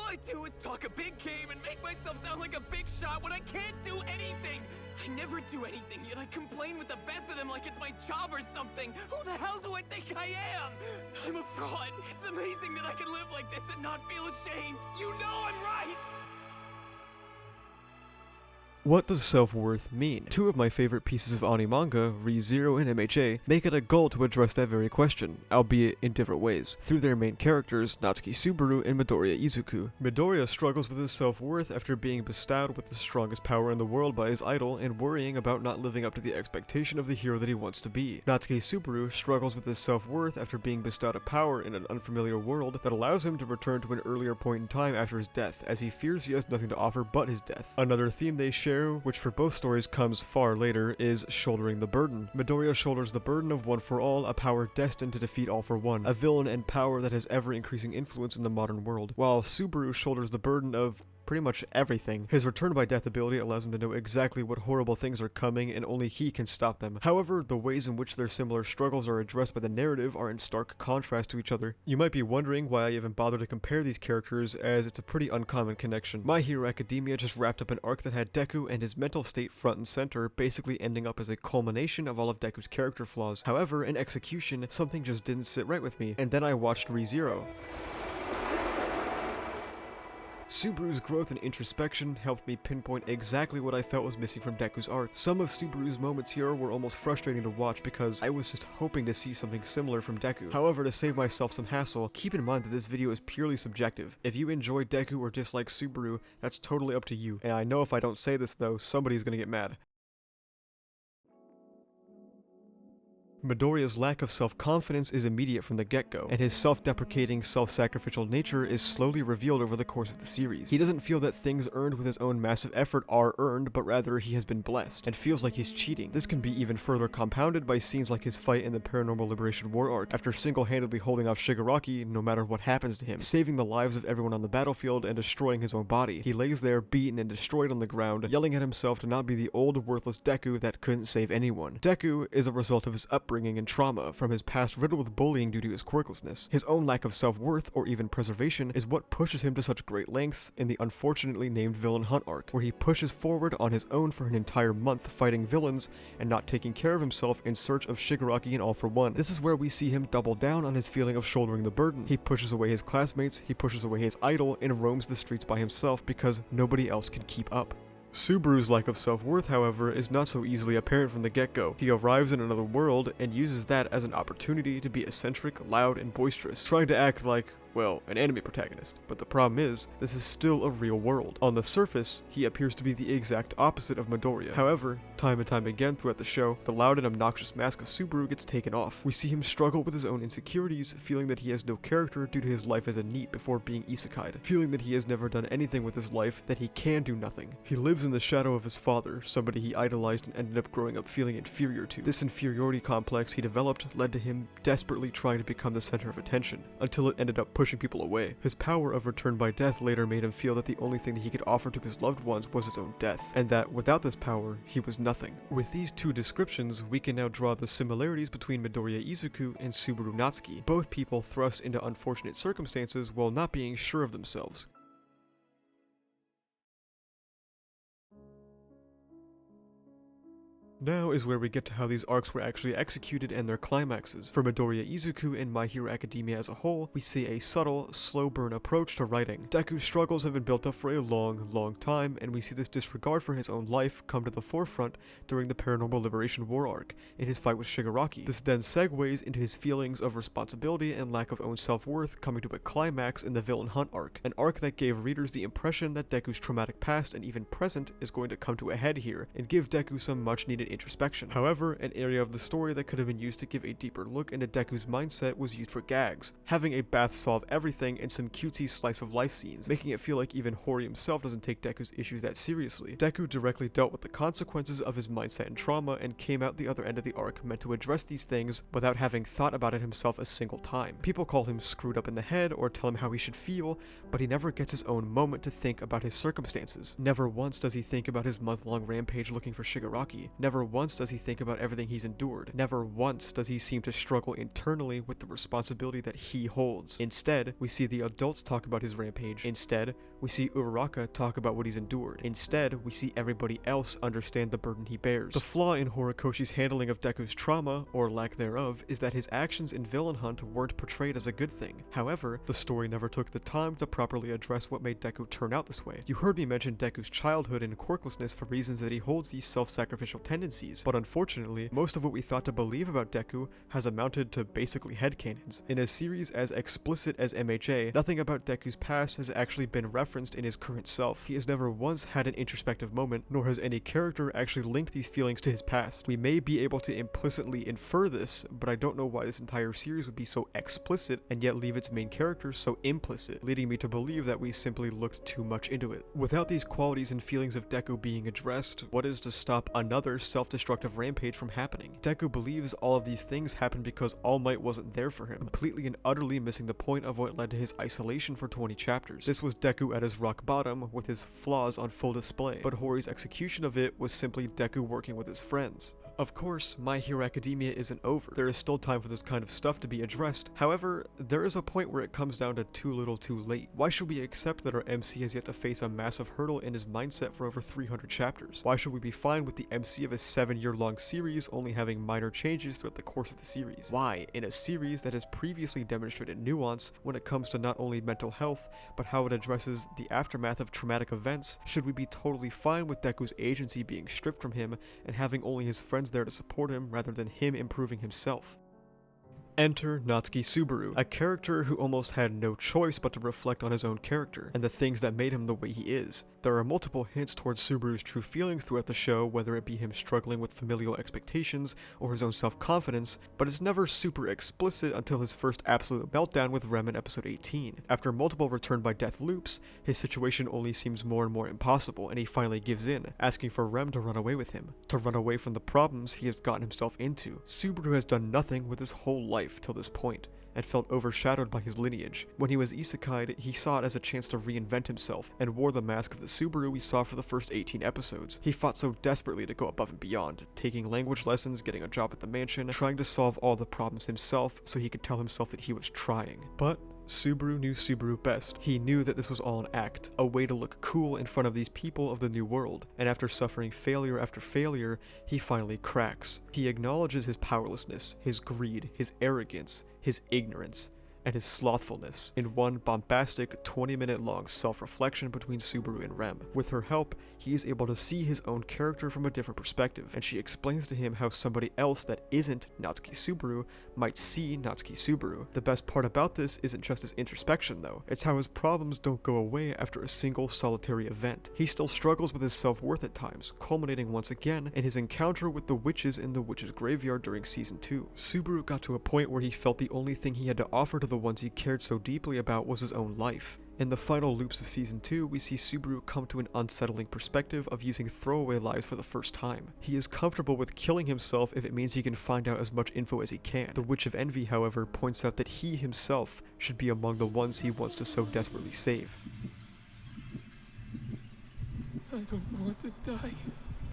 I do is talk a big game and make myself sound like a big shot when I can't do anything. I never do anything, yet I complain with the best of them like it's my job or something. Who the hell do I think I am? I'm a fraud. It's amazing that I can live like this and not feel ashamed. You know I'm right! What does self-worth mean? Two of my favorite pieces of anime manga, ReZero and MHA, make it a goal to address that very question, albeit in different ways, through their main characters, Natsuki Subaru and Midoriya Izuku. Midoriya struggles with his self-worth after being bestowed with the strongest power in the world by his idol and worrying about not living up to the expectation of the hero that he wants to be. Natsuki Subaru struggles with his self-worth after being bestowed a power in an unfamiliar world that allows him to return to an earlier point in time after his death, as he fears he has nothing to offer but his death. Another theme they share, which for both stories comes far later, is shouldering the burden. Midoriya shoulders the burden of One for All, a power destined to defeat All for One, a villain and power that has ever-increasing influence in the modern world, while Subaru shoulders the burden of pretty much everything. His return by death ability allows him to know exactly what horrible things are coming and only he can stop them. However, the ways in which their similar struggles are addressed by the narrative are in stark contrast to each other. You might be wondering why I even bother to compare these characters, as it's a pretty uncommon connection. My Hero Academia just wrapped up an arc that had Deku and his mental state front and center, basically ending up as a culmination of all of Deku's character flaws. However, in execution, something just didn't sit right with me, and then I watched ReZero. Subaru's growth and introspection helped me pinpoint exactly what I felt was missing from Deku's arc. Some of Subaru's moments here were almost frustrating to watch because I was just hoping to see something similar from Deku. However, to save myself some hassle, keep in mind that this video is purely subjective. If you enjoy Deku or dislike Subaru, that's totally up to you. And I know if I don't say this though, somebody's gonna get mad. Midoriya's lack of self-confidence is immediate from the get-go, and his self-deprecating, self-sacrificial nature is slowly revealed over the course of the series. He doesn't feel that things earned with his own massive effort are earned, but rather he has been blessed, and feels like he's cheating. This can be even further compounded by scenes like his fight in the Paranormal Liberation War arc, after single-handedly holding off Shigaraki no matter what happens to him, saving the lives of everyone on the battlefield and destroying his own body. He lays there beaten and destroyed on the ground, yelling at himself to not be the old, worthless Deku that couldn't save anyone. Deku is a result of his upbringing and trauma from his past riddled with bullying due to his quirklessness. His own lack of self-worth or even preservation is what pushes him to such great lengths in the unfortunately named Villain Hunt arc, where he pushes forward on his own for an entire month fighting villains and not taking care of himself in search of Shigaraki and All for One. This is where we see him double down on his feeling of shouldering the burden. He pushes away his classmates, he pushes away his idol, and roams the streets by himself because nobody else can keep up. Subaru's lack of self-worth, however, is not so easily apparent from the get-go. He arrives in another world and uses that as an opportunity to be eccentric, loud, and boisterous, trying to act like, well, an anime protagonist. But the problem is, this is still a real world. On the surface, he appears to be the exact opposite of Midoriya. However, time and time again throughout the show, the loud and obnoxious mask of Subaru gets taken off. We see him struggle with his own insecurities, feeling that he has no character due to his life as a NEET before being isekai'd, feeling that he has never done anything with his life, that he can do nothing. He lives in the shadow of his father, somebody he idolized and ended up growing up feeling inferior to. This inferiority complex he developed led to him desperately trying to become the center of attention, until it ended up pushing people away. His power of return by death later made him feel that the only thing that he could offer to his loved ones was his own death, and that without this power, he was nothing. With these two descriptions, we can now draw the similarities between Midoriya Izuku and Subaru Natsuki, both people thrust into unfortunate circumstances while not being sure of themselves. Now is where we get to how these arcs were actually executed and their climaxes. For Midoriya Izuku and My Hero Academia as a whole, we see a subtle, slow burn approach to writing. Deku's struggles have been built up for a long time, and we see this disregard for his own life come to the forefront during the Paranormal Liberation War arc, in his fight with Shigaraki. This then segues into his feelings of responsibility and lack of own self-worth, coming to a climax in the Villain Hunt arc, an arc that gave readers the impression that Deku's traumatic past and even present is going to come to a head here, and give Deku some much needed introspection. However, an area of the story that could have been used to give a deeper look into Deku's mindset was used for gags, having a bath solve everything and some cutesy slice of life scenes, making it feel like even Hori himself doesn't take Deku's issues that seriously. Deku directly dealt with the consequences of his mindset and trauma and came out the other end of the arc meant to address these things without having thought about it himself a single time. People call him screwed up in the head or tell him how he should feel, but he never gets his own moment to think about his circumstances. Never once does he think about his month-long rampage looking for Shigaraki. Never Never once does he think about everything he's endured. Never once does he seem to struggle internally with the responsibility that he holds. Instead, we see the adults talk about his rampage. Instead, we see Uraraka talk about what he's endured. Instead, we see everybody else understand the burden he bears. The flaw in Horikoshi's handling of Deku's trauma, or lack thereof, is that his actions in Villain Hunt weren't portrayed as a good thing. However, the story never took the time to properly address what made Deku turn out this way. You heard me mention Deku's childhood and quirklessness for reasons that he holds these self-sacrificial tendencies, but unfortunately, most of what we thought to believe about Deku has amounted to basically headcanons. In a series as explicit as MHA, nothing about Deku's past has actually been referenced in his current self. He has never once had an introspective moment, nor has any character actually linked these feelings to his past. We may be able to implicitly infer this, but I don't know why this entire series would be so explicit and yet leave its main characters so implicit, leading me to believe that we simply looked too much into it. Without these qualities and feelings of Deku being addressed, what is to stop another self-destructive rampage from happening? Deku believes all of these things happened because All Might wasn't there for him, completely and utterly missing the point of what led to his isolation for 20 chapters. This was Deku at his rock bottom, with his flaws on full display, but Hori's execution of it was simply Deku working with his friends. Of course, My Hero Academia isn't over. There is still time for this kind of stuff to be addressed. However, there is a point where it comes down to too little too late. Why should we accept that our MC has yet to face a massive hurdle in his mindset for over 300 chapters? Why should we be fine with the MC of a 7-year-long series only having minor changes throughout the course of the series? Why, in a series that has previously demonstrated nuance when it comes to not only mental health, but how it addresses the aftermath of traumatic events, should we be totally fine with Deku's agency being stripped from him and having only his friends there to support him rather than him improving himself? Enter Natsuki Subaru, a character who almost had no choice but to reflect on his own character, and the things that made him the way he is. There are multiple hints towards Subaru's true feelings throughout the show, whether it be him struggling with familial expectations or his own self-confidence, but it's never super explicit until his first absolute meltdown with Rem in episode 18. After multiple return by death loops, his situation only seems more and more impossible, and he finally gives in, asking for Rem to run away with him, to run away from the problems he has gotten himself into. Subaru has done nothing with his whole life till this point, and felt overshadowed by his lineage. When he was isekai'd, he saw it as a chance to reinvent himself, and wore the mask of the Subaru we saw for the first 18 episodes. He fought so desperately to go above and beyond, taking language lessons, getting a job at the mansion, trying to solve all the problems himself so he could tell himself that he was trying. But Subaru knew Subaru best. He knew that this was all an act, a way to look cool in front of these people of the new world, and after suffering failure after failure, he finally cracks. He acknowledges his powerlessness, his greed, his arrogance, his ignorance, and his slothfulness in one bombastic 20-minute long self-reflection between Subaru and Rem. With her help, he is able to see his own character from a different perspective, and she explains to him how somebody else that isn't Natsuki Subaru might see Natsuki Subaru. The best part about this isn't just his introspection though, it's how his problems don't go away after a single solitary event. He still struggles with his self-worth at times, culminating once again in his encounter with the witches in the witches' graveyard during season 2. Subaru got to a point where he felt the only thing he had to offer to the ones he cared so deeply about was his own life. In the final loops of season 2, we see Subaru come to an unsettling perspective of using throwaway lives for the first time. He is comfortable with killing himself if it means he can find out as much info as he can. The Witch of Envy, however, points out that he himself should be among the ones he wants to so desperately save. I don't want to die.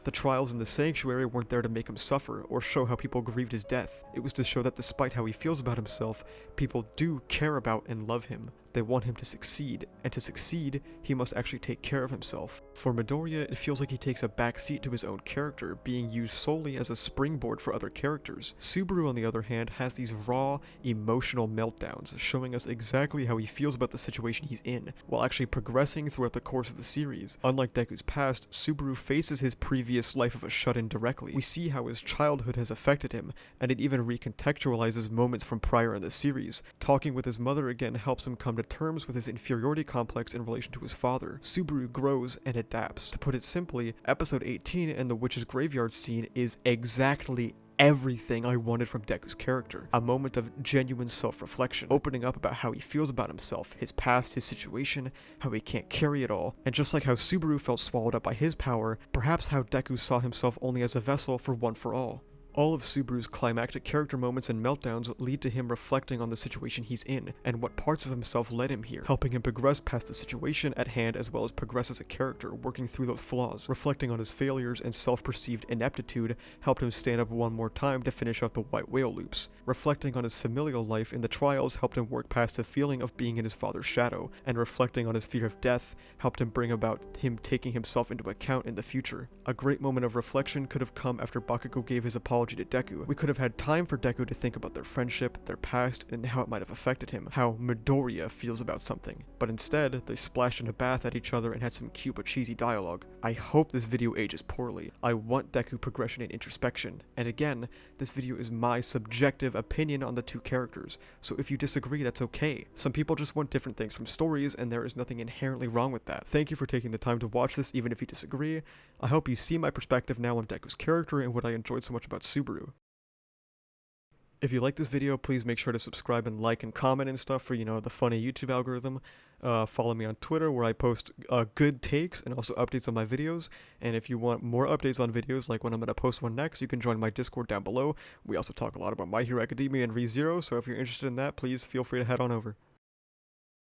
The trials in the sanctuary weren't there to make him suffer, or show how people grieved his death. It was to show that despite how he feels about himself, people do care about and love him. They want him to succeed, and to succeed, he must actually take care of himself. For Midoriya, it feels like he takes a backseat to his own character, being used solely as a springboard for other characters. Subaru, on the other hand, has these raw, emotional meltdowns, showing us exactly how he feels about the situation he's in, while actually progressing throughout the course of the series. Unlike Deku's past, Subaru faces his previous life of a shut-in directly. We see how his childhood has affected him, and it even recontextualizes moments from prior in the series. Talking with his mother again helps him come to terms with his inferiority complex in relation to his father. Subaru grows and adapts. To put it simply, episode 18 and the witch's graveyard scene is exactly everything I wanted from Deku's character. A moment of genuine self-reflection, opening up about how he feels about himself, his past, his situation, how he can't carry it all, and just like how Subaru felt swallowed up by his power, perhaps how Deku saw himself only as a vessel for One for All. All of Subaru's climactic character moments and meltdowns lead to him reflecting on the situation he's in, and what parts of himself led him here, helping him progress past the situation at hand as well as progress as a character, working through those flaws. Reflecting on his failures and self-perceived ineptitude helped him stand up one more time to finish off the white whale loops. Reflecting on his familial life in the trials helped him work past the feeling of being in his father's shadow, and reflecting on his fear of death helped him bring about him taking himself into account in the future. A great moment of reflection could have come after Bakugo gave his apology to Deku. We could have had time for Deku to think about their friendship, their past, and how it might have affected him, how Midoriya feels about something. But instead, they splashed in a bath at each other and had some cute but cheesy dialogue. I hope this video ages poorly. I want Deku progression and introspection. And again, this video is my subjective opinion on the two characters, so if you disagree, that's okay. Some people just want different things from stories, and there is nothing inherently wrong with that. Thank you for taking the time to watch this, even if you disagree. I hope you see my perspective now on Deku's character and what I enjoyed so much about Subaru. If you like this video, please make sure to subscribe and like and comment and stuff for, the funny YouTube algorithm. Follow me on Twitter where I post good takes and also updates on my videos. And if you want more updates on videos, like when I'm going to post one next, you can join my Discord down below. We also talk a lot about My Hero Academia and ReZero, so if you're interested in that, please feel free to head on over.